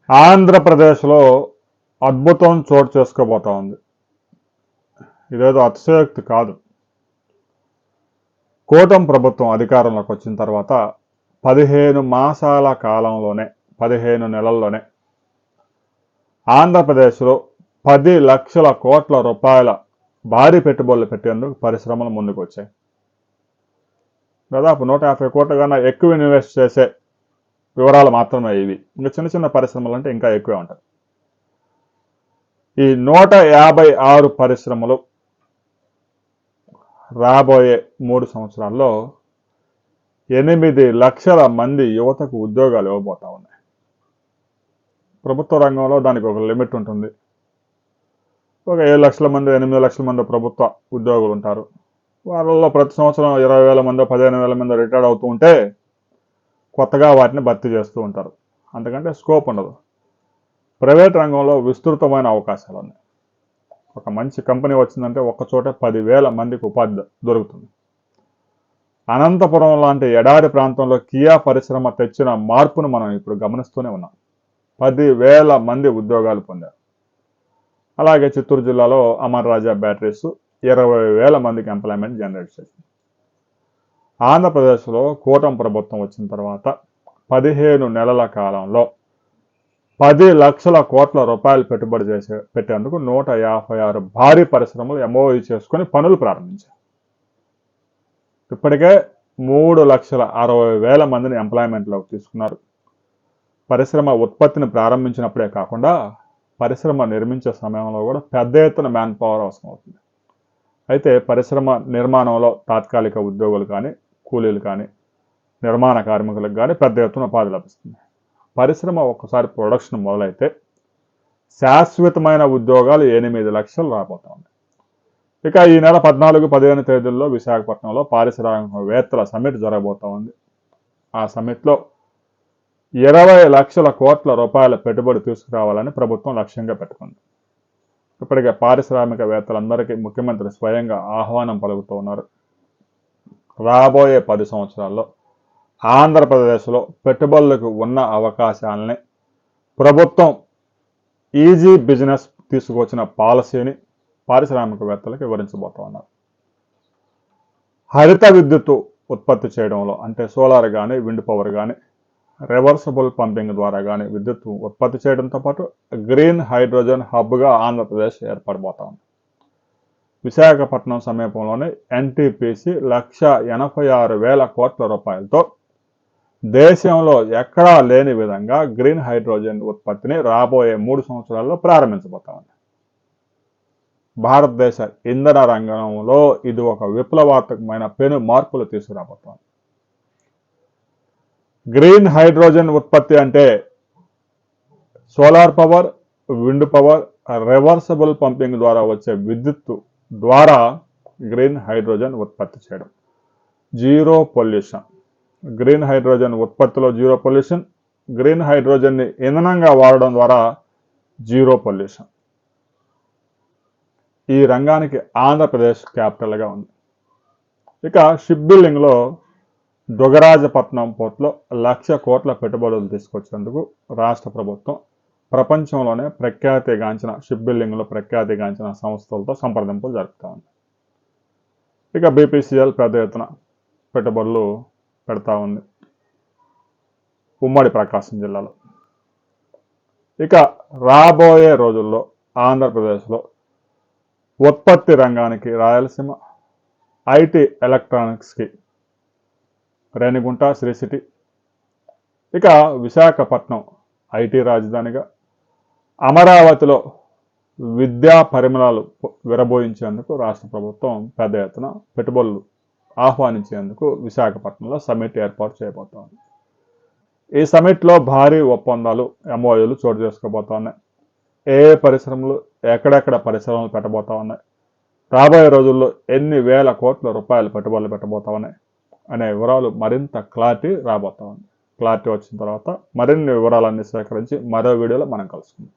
ఆంధ్రప్రదేశ్లో అద్భుతం చోటు చేసుకోబోతా ఉంది. ఇదేదో అతిశయోక్తి కాదు. కూటమి ప్రభుత్వం అధికారంలోకి వచ్చిన తర్వాత 15 మాసాల కాలంలోనే 15 నెలల్లోనే ఆంధ్రప్రదేశ్లో 10 లక్షల కోట్ల రూపాయల భారీ పెట్టుబడులు పెట్టేందుకు పరిశ్రమలు ముందుకు వచ్చాయి. దాదాపు 150 కోట్ల కన్నా ఎక్కువ ఇన్వెస్ట్ చేసే వివరాలు మాత్రమే ఇవి. ఇంకా చిన్న చిన్న పరిశ్రమలు అంటే ఇంకా ఎక్కువే ఉంటాయి. ఈ 156 పరిశ్రమలు రాబోయే 3 సంవత్సరాల్లో 8 లక్షల మంది యువతకు ఉద్యోగాలు ఇవ్వబోతా ఉన్నాయి. ప్రభుత్వ రంగంలో దానికి ఒక లిమిట్ ఉంటుంది. ఒక 7 లక్షల మంది 8 లక్షల మంది ప్రభుత్వ ఉద్యోగులు ఉంటారు. వాళ్ళలో ప్రతి సంవత్సరం 20,000 మంది 15,000 మంది రిటైర్డ్ అవుతూ ఉంటే కొత్తగా వాటిని భర్తీ చేస్తూ ఉంటారు. అంతకంటే స్కోప్ ఉండదు. ప్రైవేట్ రంగంలో విస్తృతమైన అవకాశాలు ఉన్నాయి. ఒక మంచి కంపెనీ వచ్చిందంటే ఒక్క చోట 10,000 మందికి ఉపాధి దొరుకుతుంది. అనంతపురం లాంటి ఎడారి ప్రాంతంలో కియా పరిశ్రమ తెచ్చిన మార్పును మనం ఇప్పుడు గమనిస్తూనే ఉన్నాం. 10,000 మంది ఉద్యోగాలు పొందారు. అలాగే చిత్తూరు జిల్లాలో అమర్ రాజా బ్యాటరీస్ 20,000 మందికి ఎంప్లాయ్మెంట్ జనరేట్ చేసింది. ఆంధ్రప్రదేశ్లో కూటమి ప్రభుత్వం వచ్చిన తర్వాత 15 నెలల కాలంలో 10 లక్షల కోట్ల రూపాయలు పెట్టుబడి పెట్టేందుకు 156 భారీ పరిశ్రమలు ఎంఓయూ చేసుకుని పనులు ప్రారంభించారు. ఇప్పటికే 3,60,000 మందిని ఎంప్లాయ్మెంట్లోకి తీసుకున్నారు. పరిశ్రమ ఉత్పత్తిని ప్రారంభించినప్పుడే కాకుండా పరిశ్రమ నిర్మించే సమయంలో కూడా పెద్ద ఎత్తున మ్యాన్ పవర్ అవసరం అవుతుంది. అయితే పరిశ్రమ నిర్మాణంలో తాత్కాలిక ఉద్యోగులు కానీ కూలీలు కానీ నిర్మాణ కార్మికులకు కానీ పెద్ద ఎత్తున ఉపాధి లభిస్తుంది. పరిశ్రమ ఒక్కసారి ప్రొడక్షన్ మొదలైతే శాశ్వతమైన ఉద్యోగాలు 8 లక్షలు రాబోతా ఉన్నాయి. ఇక ఈ నెల 14-15 తేదీల్లో విశాఖపట్నంలో పారిశ్రామికవేత్తల సమ్మిట్ జరగబోతా ఉంది. ఆ సమ్మిట్లో 20 లక్షల కోట్ల రూపాయల పెట్టుబడి తీసుకురావాలని ప్రభుత్వం లక్ష్యంగా పెట్టుకుంది. ఇప్పటికే పారిశ్రామికవేత్తలందరికీ ముఖ్యమంత్రి స్వయంగా ఆహ్వానం పలుకుతూ ఉన్నారు. రాబోయే 10 సంవత్సరాల్లో ఆంధ్రప్రదేశ్లో పెట్టుబడులకు ఉన్న అవకాశాలని ప్రభుత్వం ఈజీ బిజినెస్ తీసుకొచ్చిన పాలసీని పారిశ్రామికవేత్తలకు వివరించబోతా ఉన్నారు. హరిత విద్యుత్తు ఉత్పత్తి చేయడంలో అంటే సోలార్ కానీ విండ్ పవర్ కానీ రివర్సబుల్ పంపింగ్ ద్వారా కానీ విద్యుత్తు ఉత్పత్తి చేయడంతో పాటు గ్రీన్ హైడ్రోజన్ హబ్గా ఆంధ్రప్రదేశ్ ఏర్పడబోతా ఉంది. విశాఖపట్నం సమీపంలోని ఎన్టీపీసీ 186,000 కోట్ల రూపాయలతో దేశంలో ఎక్కడా లేని విధంగా గ్రీన్ హైడ్రోజన్ ఉత్పత్తిని రాబోయే 3 సంవత్సరాల్లో ప్రారంభించబోతా ఉంది. భారతదేశ ఇంధన రంగంలో ఇది ఒక విప్లవాత్మకమైన పెను మార్పులు తీసుకురాబోతోంది. గ్రీన్ హైడ్రోజన్ ఉత్పత్తి అంటే solar power, wind power, reversible pumping ద్వారా వచ్చే విద్యుత్తు ద్వారా గ్రీన్ హైడ్రోజన్ ఉత్పత్తి చేయడం. Zero pollution. గ్రీన్ హైడ్రోజన్ ఉత్పత్తిలో జీరో పొల్యూషన్, గ్రీన్ హైడ్రోజన్ని ఇంధనంగా వాడడం ద్వారా జీరో పొల్యూషన్. ఈ రంగానికి ఆంధ్రప్రదేశ్ క్యాపిటల్గా ఉంది. ఇక షిప్ బిల్డింగ్లో దుగరాజపట్నం పోర్టులో 1,00,000 కోట్ల పెట్టుబడులు తీసుకొచ్చేందుకు రాష్ట్ర ప్రభుత్వం ప్రపంచంలోనే ప్రఖ్యాతిగాంచిన షిప్ బిల్డింగ్లో ప్రఖ్యాతిగాంచిన సంస్థలతో సంప్రదింపులు జరుపుతా ఉంది. ఇక బీపీసీఎల్ పెద్ద ఎత్తున పెట్టుబడులు పెడతా ఉంది ఉమ్మడి ప్రకాశం జిల్లాలో. ఇక రాబోయే రోజుల్లో ఆంధ్రప్రదేశ్లో ఉత్పత్తి రంగానికి రాయలసీమ, ఐటీ ఎలక్ట్రానిక్స్కి రేణిగుంట, శ్రీ సిటీ, ఇక విశాఖపట్నం ఐటీ రాజధానిగా, అమరావతిలో విద్యా పరిమళాలు విరబోయించేందుకు రాష్ట్ర ప్రభుత్వం పెద్ద ఎత్తున పెట్టుబడులు ఆహ్వానించేందుకు విశాఖపట్నంలో సమ్మిట్ ఏర్పాటు చేయబోతోంది. ఈ సమ్మిట్లో భారీ ఒప్పందాలు ఎంఓయూలు చోటు చేసుకోబోతా ఉన్నాయి. ఏ పరిశ్రమలు ఎక్కడెక్కడ పరిశ్రమలు పెట్టబోతా ఉన్నాయి, రాబోయే రోజుల్లో ఎన్ని వేల కోట్ల రూపాయలు పెట్టుబడులు పెట్టబోతా ఉన్నాయి అనే వివరాలు మరింత క్లారిటీ రాబోతా ఉంది. క్లారిటీ వచ్చిన తర్వాత మరిన్ని వివరాలన్నీ సేకరించి మరో వీడియోలో మనం కలుసుకుందాం.